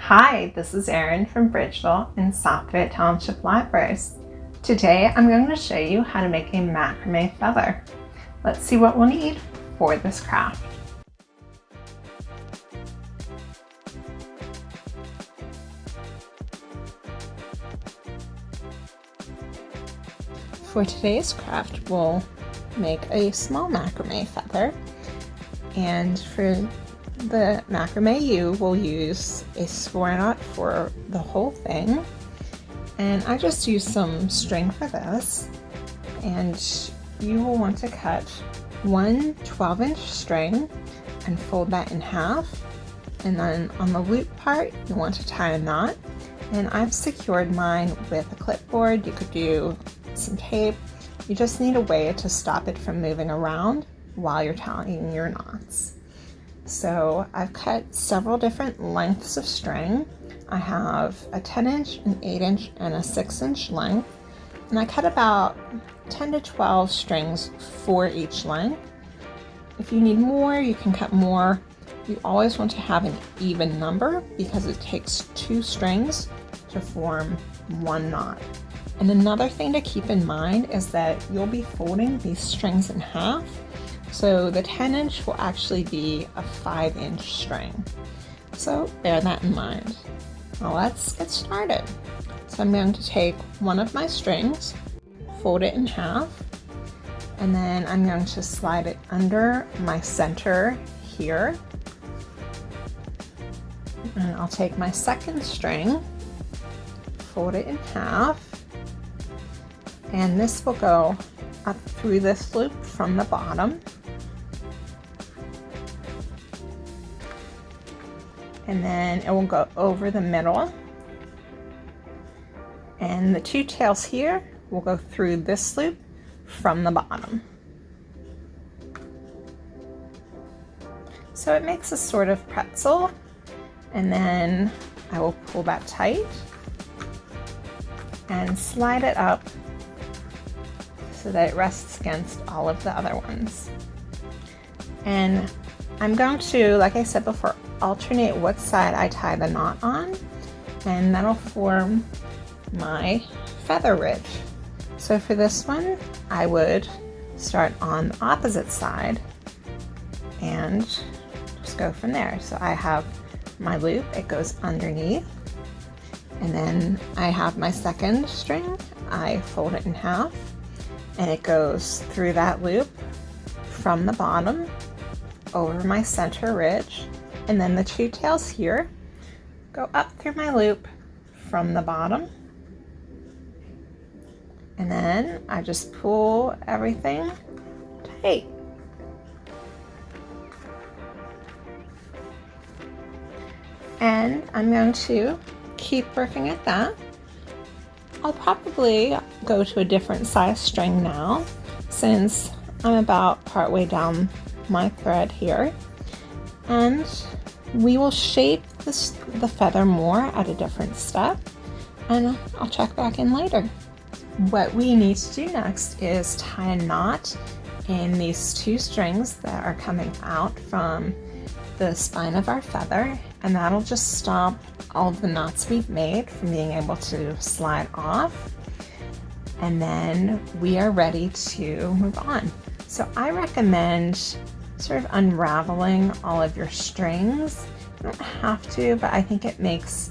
Hi, this is Erin from Bridgeville in South Fayette Township Libraries. Today I'm going to show you how to make a macrame feather. Let's see what we'll need for this craft. For today's craft, we'll make a small macrame feather, and for the macrame you will use a square knot for the whole thing, and I just use some string for this. And you will want to cut one 12-inch string and fold that in half, and then on the loop part you want to tie a knot, and I've secured mine with a clipboard. You could do some tape. You just need a way to stop it from moving around while you're tying your knots. So I've cut several different lengths of string. I have a 10-inch, an 8-inch, and a 6-inch length, and I cut about 10 to 12 strings for each length. If you need more, you can cut more. You always want to have an even number because it takes 2 strings to form one knot. And another thing to keep in mind is that you'll be folding these strings in half. So the 10-inch will actually be a 5-inch string. So bear that in mind. Now let's get started. So I'm going to take one of my strings, fold it in half, and then I'm going to slide it under my center here. And I'll take my second string, fold it in half, and this will go up through this loop from the bottom. And then it will go over the middle, and the 2 tails here will go through this loop from the bottom. So it makes a sort of pretzel, and then I will pull that tight and slide it up so that it rests against all of the other ones. And I'm going to, like I said before, alternate what side I tie the knot on, and that'll form my feather ridge. So for this one, I would start on the opposite side and just go from there. So I have my loop, it goes underneath, and then I have my second string, I fold it in half, and it goes through that loop from the bottom over my center ridge, and then the 2 tails here go up through my loop from the bottom, and then I just pull everything tight. And I'm going to keep working at that. I'll probably go to a different size string now, since I'm about partway down my thread here, and we will shape the feather more at a different step, and I'll check back in later. What we need to do next is tie a knot in these 2 strings that are coming out from the spine of our feather, and that'll just stop all of the knots we've made from being able to slide off, and then we are ready to move on. So I recommend sort of unraveling all of your strings. You don't have to, but I think it makes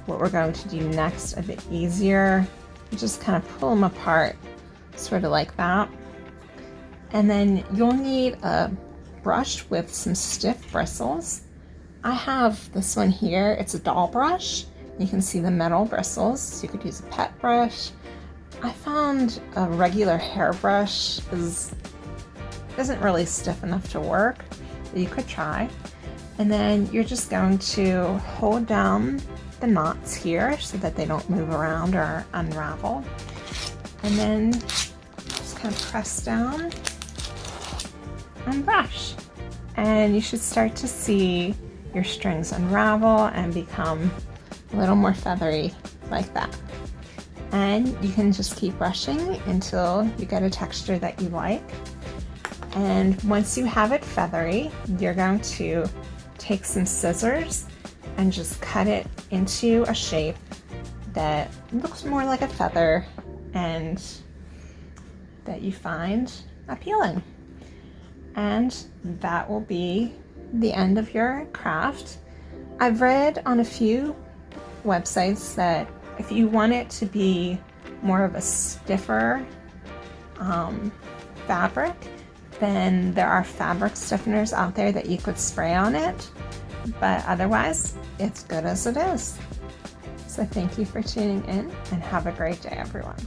what we're going to do next a bit easier. You just kind of pull them apart, sort of like that. And then you'll need a brush with some stiff bristles. I have this one here, it's a doll brush. You can see the metal bristles. You could use a pet brush. I found a regular hairbrush isn't really stiff enough to work, but you could try. And then you're just going to hold down the knots here so that they don't move around or unravel, and then just kind of press down and brush, and you should start to see your strings unravel and become a little more feathery like that. And you can just keep brushing until you get a texture that you like. And once you have it feathery, you're going to take some scissors and just cut it into a shape that looks more like a feather and that you find appealing. And that will be the end of your craft. I've read on a few websites that if you want it to be more of a stiffer fabric, then there are fabric stiffeners out there that you could spray on it, but otherwise it's good as it is. So thank you for tuning in and have a great day, everyone.